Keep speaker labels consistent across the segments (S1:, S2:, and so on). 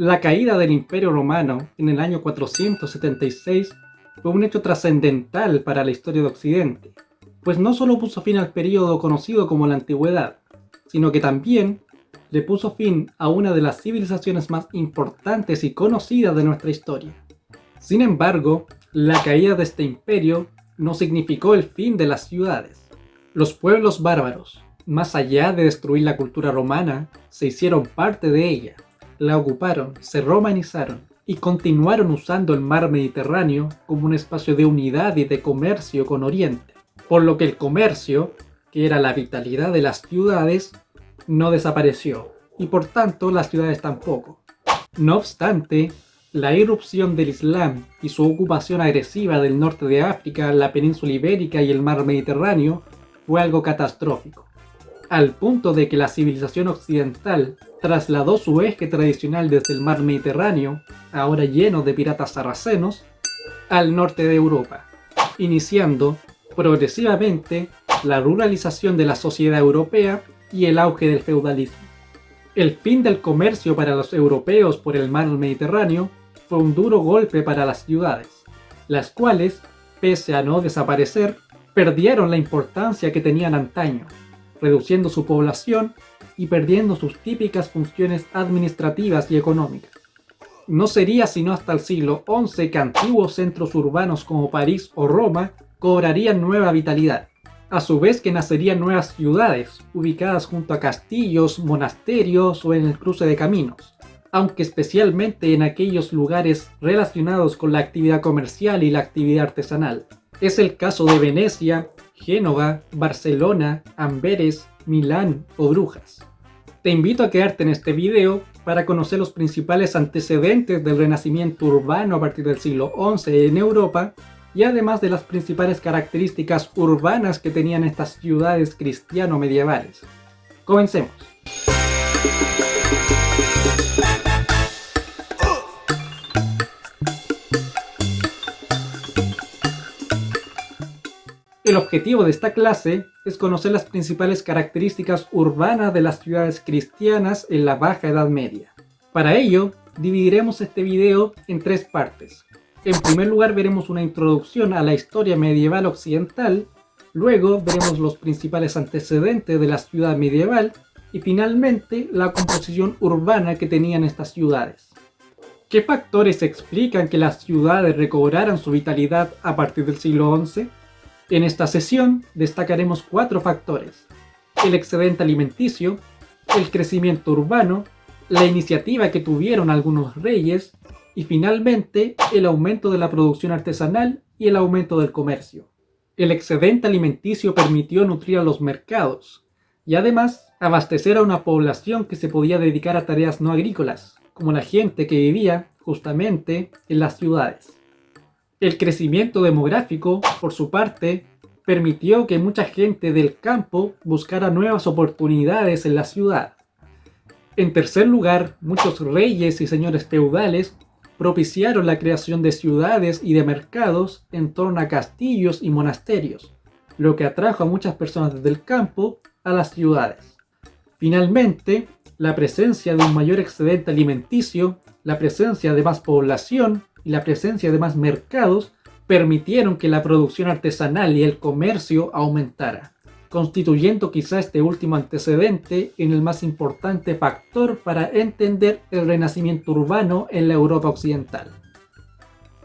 S1: La caída del Imperio Romano en el año 476 fue un hecho trascendental para la historia de Occidente, pues no solo puso fin al período conocido como la Antigüedad, sino que también le puso fin a una de las civilizaciones más importantes y conocidas de nuestra historia. Sin embargo, la caída de este imperio no significó el fin de las ciudades. Los pueblos bárbaros, más allá de destruir la cultura romana, se hicieron parte de ella, la ocuparon, se romanizaron y continuaron usando el mar Mediterráneo como un espacio de unidad y de comercio con Oriente, por lo que el comercio, que era la vitalidad de las ciudades, no desapareció, y por tanto las ciudades tampoco. No obstante, la irrupción del Islam y su ocupación agresiva del norte de África, la península ibérica y el mar Mediterráneo fue algo catastrófico, al punto de que la civilización occidental trasladó su eje tradicional desde el mar Mediterráneo, ahora lleno de piratas sarracenos, al norte de Europa, iniciando progresivamente la ruralización de la sociedad europea y el auge del feudalismo. El fin del comercio para los europeos por el mar Mediterráneo fue un duro golpe para las ciudades, las cuales, pese a no desaparecer, perdieron la importancia que tenían antaño, reduciendo su población y perdiendo sus típicas funciones administrativas y económicas. No sería sino hasta el siglo XI que antiguos centros urbanos como París o Roma cobrarían nueva vitalidad, a su vez que nacerían nuevas ciudades, ubicadas junto a castillos, monasterios o en el cruce de caminos, aunque especialmente en aquellos lugares relacionados con la actividad comercial y la actividad artesanal. Es el caso de Venecia, Génova, Barcelona, Amberes, Milán o Brujas. Te invito a quedarte en este video para conocer los principales antecedentes del renacimiento urbano a partir del siglo XI en Europa y además de las principales características urbanas que tenían estas ciudades cristiano-medievales. Comencemos. El objetivo de esta clase es conocer las principales características urbanas de las ciudades cristianas en la Baja Edad Media. Para ello, dividiremos este video en tres partes. En primer lugar veremos una introducción a la historia medieval occidental, luego veremos los principales antecedentes de la ciudad medieval y finalmente la composición urbana que tenían estas ciudades. ¿Qué factores explican que las ciudades recobraran su vitalidad a partir del siglo XI? En esta sesión destacaremos 4 factores: el excedente alimenticio, el crecimiento urbano, la iniciativa que tuvieron algunos reyes y finalmente el aumento de la producción artesanal y el aumento del comercio. El excedente alimenticio permitió nutrir a los mercados y además abastecer a una población que se podía dedicar a tareas no agrícolas, como la gente que vivía justamente en las ciudades. El crecimiento demográfico, por su parte, permitió que mucha gente del campo buscara nuevas oportunidades en la ciudad. En tercer lugar, muchos reyes y señores feudales propiciaron la creación de ciudades y de mercados en torno a castillos y monasterios, lo que atrajo a muchas personas del campo a las ciudades. Finalmente, la presencia de un mayor excedente alimenticio, la presencia de más población y la presencia de más mercados permitieron que la producción artesanal y el comercio aumentara, constituyendo quizá este último antecedente en el más importante factor para entender el renacimiento urbano en la Europa occidental.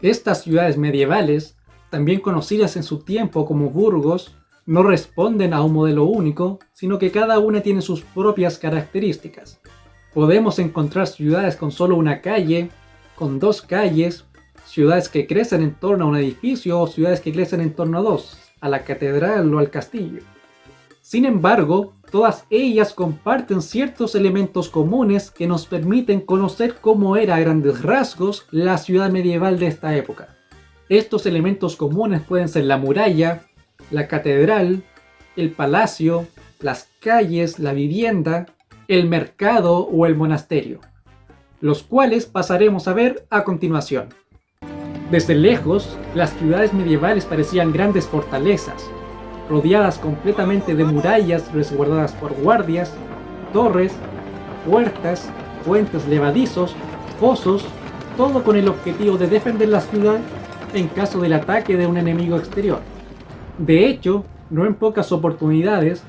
S1: Estas ciudades medievales, también conocidas en su tiempo como burgos, no responden a un modelo único, sino que cada una tiene sus propias características. Podemos encontrar ciudades con solo una calle, con 2 calles, ciudades que crecen en torno a un edificio o ciudades que crecen en torno a 2, a la catedral o al castillo. Sin embargo, todas ellas comparten ciertos elementos comunes que nos permiten conocer cómo era a grandes rasgos la ciudad medieval de esta época. Estos elementos comunes pueden ser la muralla, la catedral, el palacio, las calles, la vivienda, el mercado o el monasterio, los cuales pasaremos a ver a continuación. Desde lejos, las ciudades medievales parecían grandes fortalezas, rodeadas completamente de murallas resguardadas por guardias, torres, puertas, puentes levadizos fosos, todo con el objetivo de defender la ciudad en caso del ataque de un enemigo exterior. De hecho, no en pocas oportunidades,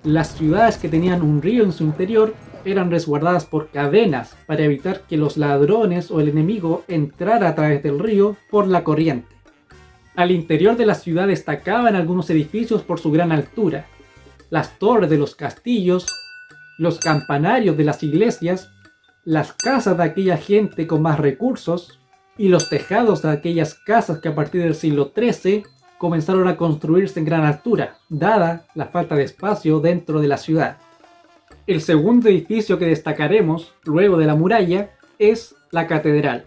S1: las ciudades que tenían un río en su interior eran resguardadas por cadenas para evitar que los ladrones o el enemigo entrara a través del río por la corriente. Al interior de la ciudad destacaban algunos edificios por su gran altura, las torres de los castillos, los campanarios de las iglesias, las casas de aquella gente con más recursos y los tejados de aquellas casas que a partir del siglo XIII comenzaron a construirse en gran altura, dada la falta de espacio dentro de la ciudad. El segundo edificio que destacaremos, luego de la muralla, es la catedral.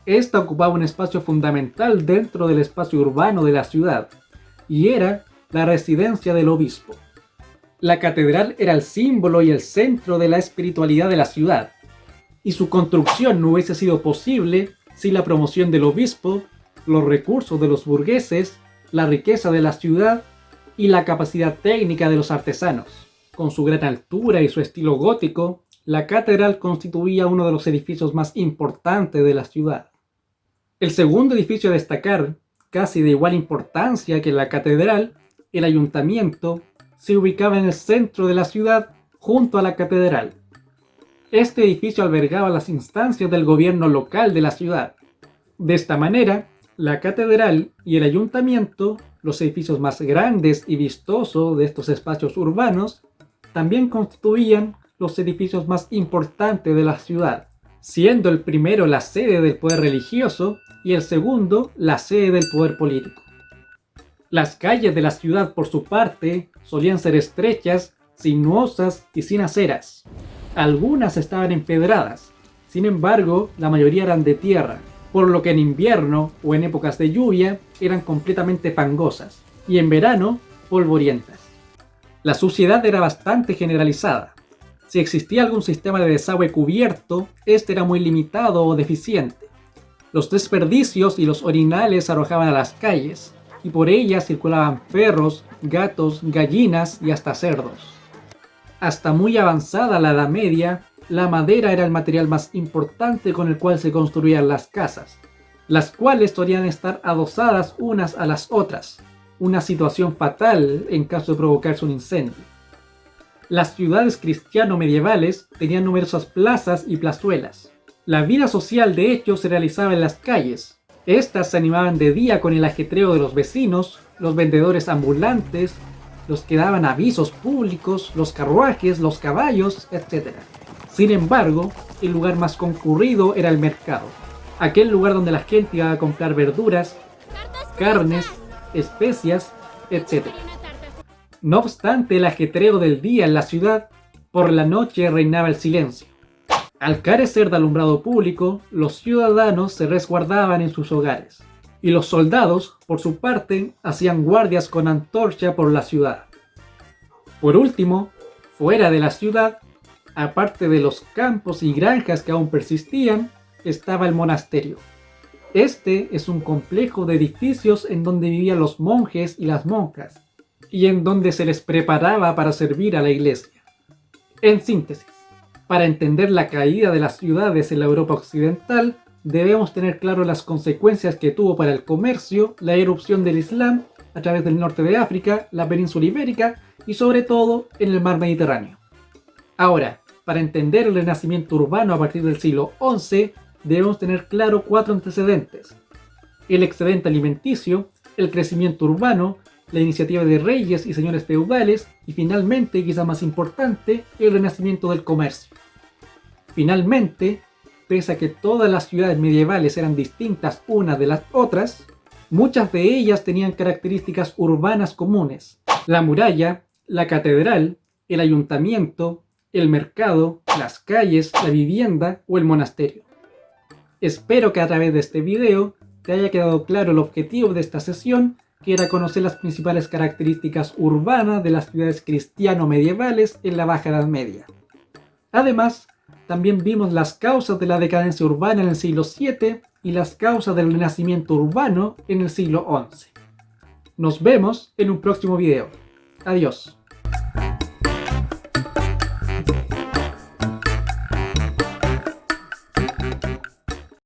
S1: Esta ocupaba un espacio fundamental dentro del espacio urbano de la ciudad, y era la residencia del obispo. La catedral era el símbolo y el centro de la espiritualidad de la ciudad, y su construcción no hubiese sido posible sin la promoción del obispo, los recursos de los burgueses, la riqueza de la ciudad y la capacidad técnica de los artesanos. Con su gran altura y su estilo gótico, la catedral constituía uno de los edificios más importantes de la ciudad. El segundo edificio a destacar, casi de igual importancia que la catedral, el ayuntamiento, se ubicaba en el centro de la ciudad junto a la catedral. Este edificio albergaba las instancias del gobierno local de la ciudad. De esta manera, la catedral y el ayuntamiento, los edificios más grandes y vistosos de estos espacios urbanos, también constituían los edificios más importantes de la ciudad, siendo el primero la sede del poder religioso y el segundo la sede del poder político. Las calles de la ciudad, por su parte, solían ser estrechas, sinuosas y sin aceras. Algunas estaban empedradas, sin embargo, la mayoría eran de tierra, por lo que en invierno o en épocas de lluvia eran completamente fangosas y en verano polvorientas. La suciedad era bastante generalizada. Si existía algún sistema de desagüe cubierto, este era muy limitado o deficiente. Los desperdicios y los orinales se arrojaban a las calles, y por ellas circulaban perros, gatos, gallinas y hasta cerdos. Hasta muy avanzada la Edad Media, la madera era el material más importante con el cual se construían las casas, las cuales solían estar adosadas unas a las otras, una situación fatal en caso de provocarse un incendio. Las ciudades cristiano-medievales tenían numerosas plazas y plazuelas. La vida social de hecho se realizaba en las calles. Estas se animaban de día con el ajetreo de los vecinos, los vendedores ambulantes, los que daban avisos públicos, los carruajes, los caballos, etc. Sin embargo, el lugar más concurrido era el mercado, aquel lugar donde la gente iba a comprar verduras, carnes, especias, etc. No obstante el ajetreo del día en la ciudad, por la noche reinaba el silencio. Al carecer de alumbrado público, los ciudadanos se resguardaban en sus hogares, y los soldados, por su parte, hacían guardias con antorcha por la ciudad. Por último, fuera de la ciudad, aparte de los campos y granjas que aún persistían, estaba el monasterio. Este es un complejo de edificios en donde vivían los monjes y las monjas, y en donde se les preparaba para servir a la iglesia. En síntesis, para entender la caída de las ciudades en la Europa occidental, debemos tener claro las consecuencias que tuvo para el comercio la irrupción del Islam a través del norte de África, la península ibérica y sobre todo en el mar Mediterráneo. Ahora, para entender el renacimiento urbano a partir del siglo XI, debemos tener claro 4 antecedentes: el excedente alimenticio, el crecimiento urbano, la iniciativa de reyes y señores feudales y finalmente, quizá más importante, el renacimiento del comercio. Finalmente, pese a que todas las ciudades medievales eran distintas unas de las otras, muchas de ellas tenían características urbanas comunes: la muralla, la catedral, el ayuntamiento, el mercado, las calles, la vivienda o el monasterio. Espero que a través de este video te haya quedado claro el objetivo de esta sesión, que era conocer las principales características urbanas de las ciudades cristiano-medievales en la Baja Edad Media. Además, también vimos las causas de la decadencia urbana en el siglo VII y las causas del renacimiento urbano en el siglo XI. Nos vemos en un próximo video. Adiós.